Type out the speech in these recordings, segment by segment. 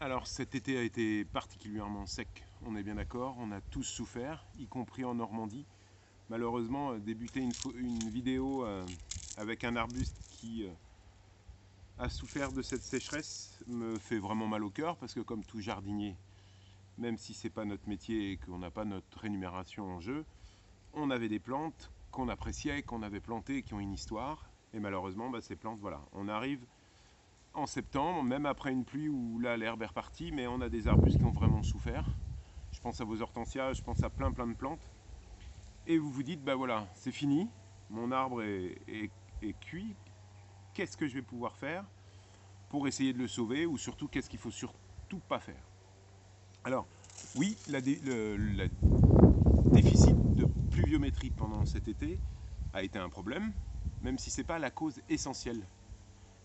Alors cet été a été particulièrement sec, on est bien d'accord, on a tous souffert, y compris en Normandie. Malheureusement, débuter une vidéo avec un arbuste qui a souffert de cette sécheresse me fait vraiment mal au cœur parce que comme tout jardinier, même si c'est pas notre métier et qu'on n'a pas notre rémunération en jeu, on avait des plantes qu'on appréciait, qu'on avait plantées, qui ont une histoire. Et malheureusement, ces plantes, voilà, on arrive en septembre, même après une pluie où là l'herbe est repartie, mais on a des arbustes qui ont vraiment souffert. Je pense à vos hortensias, je pense à plein de plantes. Et vous vous dites, bah voilà, c'est fini, mon arbre est cuit, qu'est-ce que je vais pouvoir faire pour essayer de le sauver, ou surtout qu'est-ce qu'il faut surtout pas faire. Alors, oui, le déficit de pluviométrie pendant cet été a été un problème, même si ce n'est pas la cause essentielle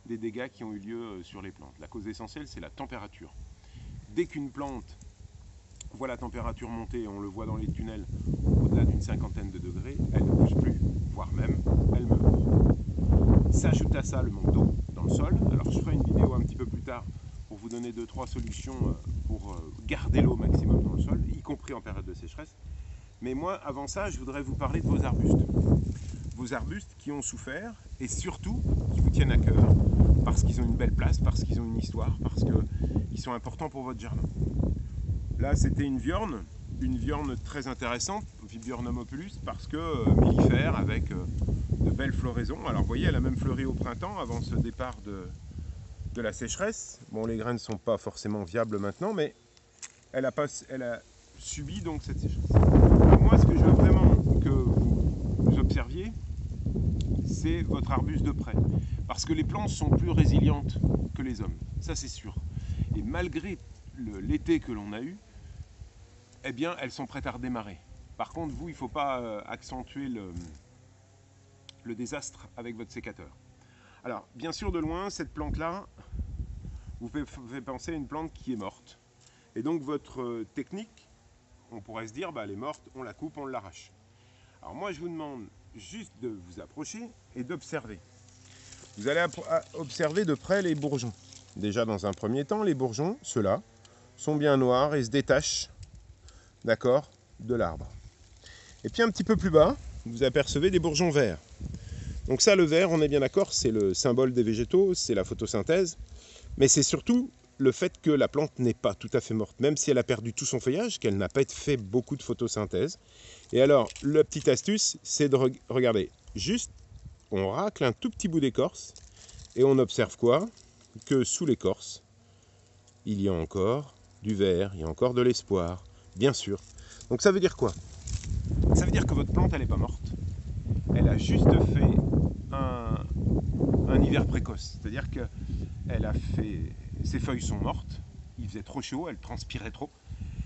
des dégâts qui ont eu lieu sur les plantes. La cause essentielle, c'est la température. Dès qu'une plante voit la température monter, on le voit dans les tunnels, au-delà d'une cinquantaine de degrés, elle ne bouge plus, voire même, elle meurt. S'ajoute à ça le manque d'eau dans le sol. Alors je ferai une vidéo un petit peu plus tard pour vous donner 2-3 solutions pour garder l'eau maximum dans le sol, y compris en période de sécheresse. Mais moi, avant ça, je voudrais vous parler de vos arbustes. Vos arbustes qui ont souffert et surtout qui vous tiennent à cœur parce qu'ils ont une belle place, parce qu'ils ont une histoire, parce qu'ils sont importants pour votre jardin. Là, c'était une viorne très intéressante, Viburnum opulus, parce que mellifère avec de belles floraisons. Alors vous voyez, elle a même fleuri au printemps avant ce départ de la sécheresse. Bon, les graines ne sont pas forcément viables maintenant, mais elle a subi donc cette sécheresse. Moi, ce que je veux vraiment que vous observiez, c'est votre arbuste de près. Parce que les plantes sont plus résilientes que les hommes, ça c'est sûr. Et malgré l'été que l'on a eu, eh bien, elles sont prêtes à redémarrer. Par contre, vous, il ne faut pas accentuer le désastre avec votre sécateur. Alors, bien sûr, de loin, cette plante-là, vous fait penser à une plante qui est morte. Et donc, votre technique, on pourrait se dire, elle est morte, on la coupe, on l'arrache. Alors moi, je vous demande juste de vous approcher et d'observer. Vous allez observer de près les bourgeons. Déjà, dans un premier temps, les bourgeons, ceux-là, sont bien noirs et se détachent, d'accord, de l'arbre. Et puis un petit peu plus bas, vous apercevez des bourgeons verts. Donc ça, le vert, on est bien d'accord, c'est le symbole des végétaux, c'est la photosynthèse, mais c'est surtout le fait que la plante n'est pas tout à fait morte, même si elle a perdu tout son feuillage, qu'elle n'a pas fait beaucoup de photosynthèse. Et alors, la petite astuce, c'est de regarder, juste, on racle un tout petit bout d'écorce, et on observe quoi? Que sous l'écorce, il y a encore du vert, il y a encore de l'espoir, bien sûr. Donc ça veut dire quoi? Ça veut dire que votre plante, elle n'est pas morte. Elle a juste fait un hiver précoce. C'est-à-dire que ses feuilles sont mortes, il faisait trop chaud, elle transpirait trop.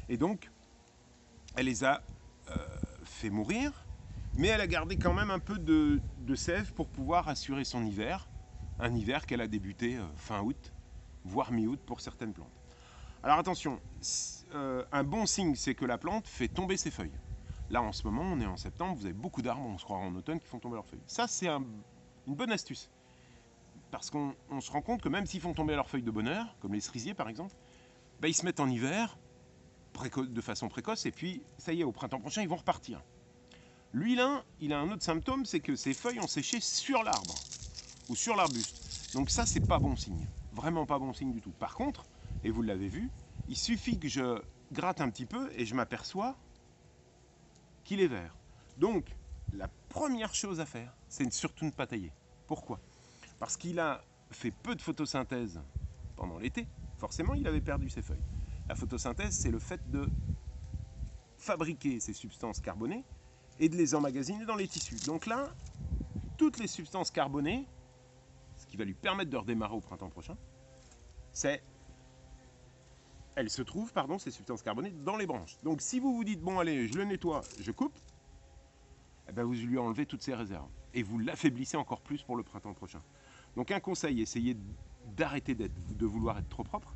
Et donc, elle les a fait mourir, mais elle a gardé quand même un peu de sève pour pouvoir assurer son hiver. Un hiver qu'elle a débuté fin août, voire mi-août pour certaines plantes. Alors attention, un bon signe, c'est que la plante fait tomber ses feuilles. Là, en ce moment, on est en septembre, vous avez beaucoup d'arbres, on se croira en automne, qui font tomber leurs feuilles. Ça, c'est une bonne astuce. Parce qu'on se rend compte que même s'ils font tomber leurs feuilles de bonne heure, comme les cerisiers par exemple, ils se mettent en hiver de façon précoce, et puis, ça y est, au printemps prochain, ils vont repartir. Lui, là, il a un autre symptôme, c'est que ses feuilles ont séché sur l'arbre, ou sur l'arbuste. Donc ça, c'est pas bon signe. Vraiment pas bon signe du tout. Par contre, et vous l'avez vu, il suffit que je gratte un petit peu, et je m'aperçois qu'il est vert. Donc, la première chose à faire, c'est surtout ne pas tailler. Pourquoi? Parce qu'il a fait peu de photosynthèse pendant l'été. Forcément, il avait perdu ses feuilles. La photosynthèse, c'est le fait de fabriquer ces substances carbonées et de les emmagasiner dans les tissus. Donc là, toutes les substances carbonées, ce qui va lui permettre de redémarrer au printemps prochain, elles se trouvent, ces substances carbonées, dans les branches. Donc si vous vous dites, bon allez, je le nettoie, je coupe, vous lui enlevez toutes ces réserves. Et vous l'affaiblissez encore plus pour le printemps prochain. Donc un conseil, essayez d'arrêter de vouloir être trop propre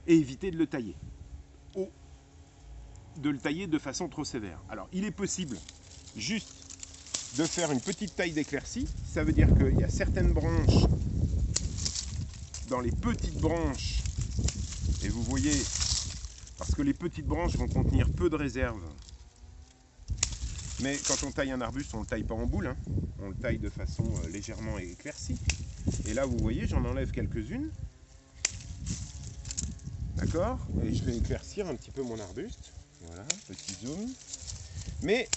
et évitez de le tailler. De le tailler de façon trop sévère. Alors il est possible juste de faire une petite taille d'éclaircie. Ça veut dire qu'il y a certaines branches, dans les petites branches, et vous voyez, parce que les petites branches vont contenir peu de réserve. Mais quand on taille un arbuste, on ne le taille pas en boule, hein. On le taille de façon légèrement éclaircie. Et là, vous voyez, j'en enlève quelques-unes. D'accord? Et je vais éclaircir un petit peu mon arbuste. Voilà, petit zoom. Mais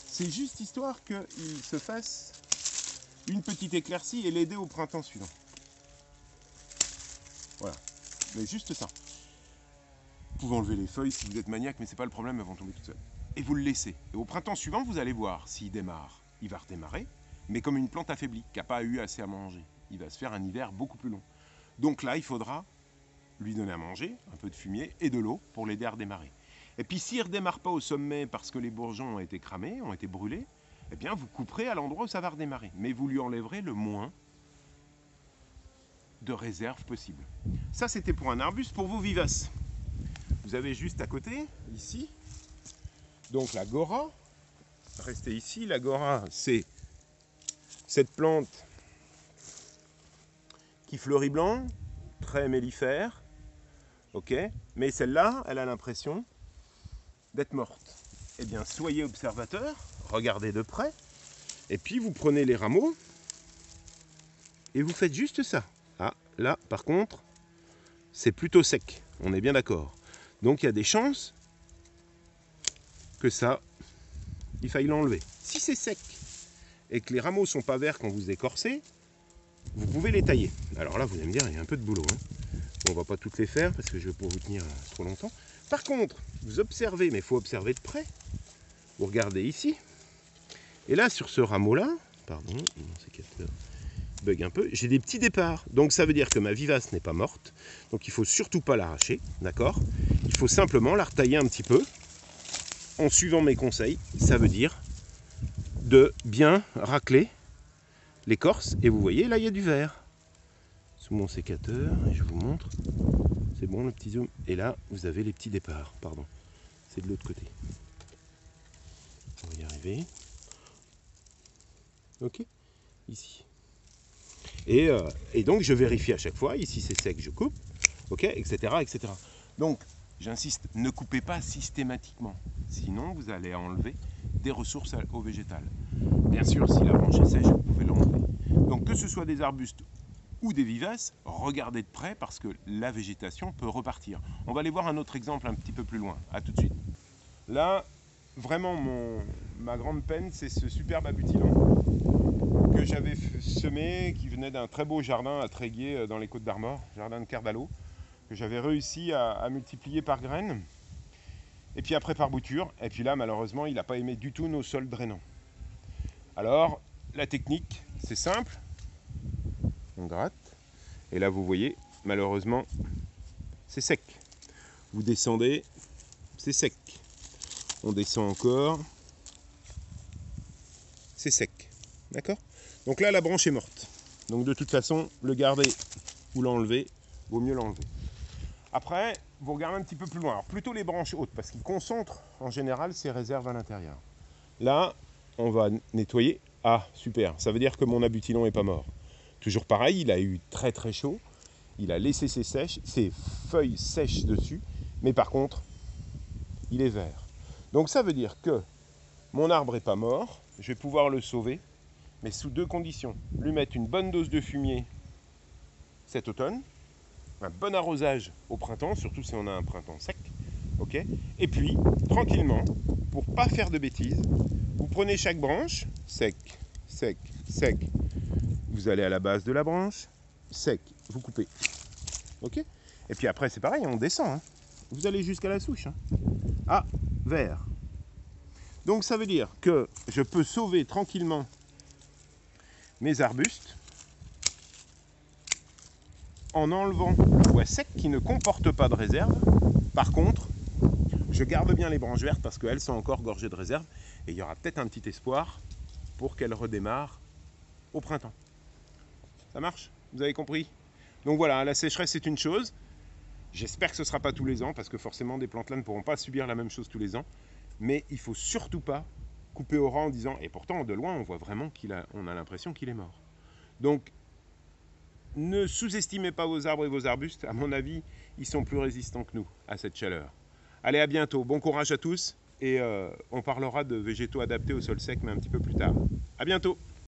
c'est juste histoire qu'il se fasse une petite éclaircie et l'aider au printemps suivant. Voilà, mais juste ça. Vous pouvez enlever les feuilles si vous êtes maniaque, mais c'est pas le problème, elles vont tomber toutes seules. Et vous le laissez. Et au printemps suivant, vous allez voir, s'il démarre, il va redémarrer, mais comme une plante affaiblie, qui n'a pas eu assez à manger. Il va se faire un hiver beaucoup plus long. Donc là, il faudra lui donner à manger, un peu de fumier et de l'eau pour l'aider à redémarrer. Et puis s'il ne redémarre pas au sommet parce que les bourgeons ont été cramés, ont été brûlés, eh bien vous couperez à l'endroit où ça va redémarrer. Mais vous lui enlèverez le moins de réserve possible. Ça, c'était pour un arbuste. Pour vos vivaces, vous avez juste à côté, ici, donc la gora. Restez ici, la gora, c'est cette plante qui fleurit blanc, très mellifère, ok, mais celle-là, elle a l'impression d'être morte. Eh bien, soyez observateur, regardez de près, et puis vous prenez les rameaux et vous faites juste ça. Ah, là, par contre, c'est plutôt sec, on est bien d'accord. Donc, il y a des chances que ça, il faille l'enlever. Si c'est sec et que les rameaux ne sont pas verts quand vous écorcez, vous pouvez les tailler. Alors là, vous allez me dire, il y a un peu de boulot, hein. On ne va pas toutes les faire parce que je vais pas vous tenir trop longtemps. Par contre, vous observez, mais il faut observer de près. Vous regardez ici. Et là, sur ce rameau-là, pardon, mon sécateur bug un peu, j'ai des petits départs. Donc ça veut dire que ma vivace n'est pas morte. Donc il ne faut surtout pas l'arracher, d'accord? Il faut simplement la retailler un petit peu en suivant mes conseils. Ça veut dire de bien racler l'écorce. Et vous voyez, là, il y a du vert. Sous mon sécateur, et je vous montre. C'est bon le petit zoom. Et là, vous avez les petits départs. Pardon. C'est de l'autre côté. On va y arriver. Ok. Ici. Et donc, je vérifie à chaque fois. Ici, c'est sec, je coupe. Ok, etc., etc. Donc, j'insiste, ne coupez pas systématiquement. Sinon, vous allez enlever des ressources au végétal. Bien sûr, si la branche est sèche, vous pouvez l'enlever. Donc, que ce soit des arbustes ou des vivaces, regardez de près parce que la végétation peut repartir. On va aller voir un autre exemple un petit peu plus loin. A tout de suite. Là, vraiment, ma grande peine, c'est ce superbe abutilon que j'avais semé, qui venait d'un très beau jardin à Tréguier dans les Côtes d'Armor, jardin de Cardalo, que j'avais réussi à multiplier par graines, et puis après par bouture. Et puis là, malheureusement, il n'a pas aimé du tout nos sols drainants. Alors, la technique, c'est simple. On gratte. Et là, vous voyez, malheureusement, c'est sec. Vous descendez, c'est sec. On descend encore, c'est sec. D'accord? Donc là, la branche est morte. Donc de toute façon, le garder ou l'enlever, vaut mieux l'enlever. Après, vous regardez un petit peu plus loin. Alors plutôt les branches hautes, parce qu'ils concentrent en général ces réserves à l'intérieur. Là, on va nettoyer. Ah, super. Ça veut dire que mon abutilon n'est pas mort. Toujours pareil, il a eu très très chaud. Il a laissé ses feuilles sèches dessus. Mais par contre, il est vert. Donc ça veut dire que mon arbre n'est pas mort. Je vais pouvoir le sauver. Mais sous deux conditions. Lui mettre une bonne dose de fumier cet automne. Un bon arrosage au printemps, surtout si on a un printemps sec. Okay. Et puis, tranquillement, pour ne pas faire de bêtises, vous prenez chaque branche, sec, sec, sec. Vous allez à la base de la branche, sec, vous coupez. Ok. Et puis après, c'est pareil, on descend. Hein. Vous allez jusqu'à la souche. Hein. Ah, vert. Donc ça veut dire que je peux sauver tranquillement mes arbustes en enlevant le bois sec qui ne comporte pas de réserve. Par contre, je garde bien les branches vertes parce qu'elles sont encore gorgées de réserve et il y aura peut-être un petit espoir pour qu'elles redémarrent au printemps. Ça marche? Vous avez compris? Donc voilà, la sécheresse c'est une chose. J'espère que ce ne sera pas tous les ans parce que forcément des plantes là ne pourront pas subir la même chose tous les ans. Mais il ne faut surtout pas couper au rang en disant, et pourtant de loin on voit vraiment on a l'impression qu'il est mort. Donc ne sous-estimez pas vos arbres et vos arbustes. À mon avis, ils sont plus résistants que nous à cette chaleur. Allez, à bientôt. Bon courage à tous. Et on parlera de végétaux adaptés au sol sec, mais un petit peu plus tard. À bientôt.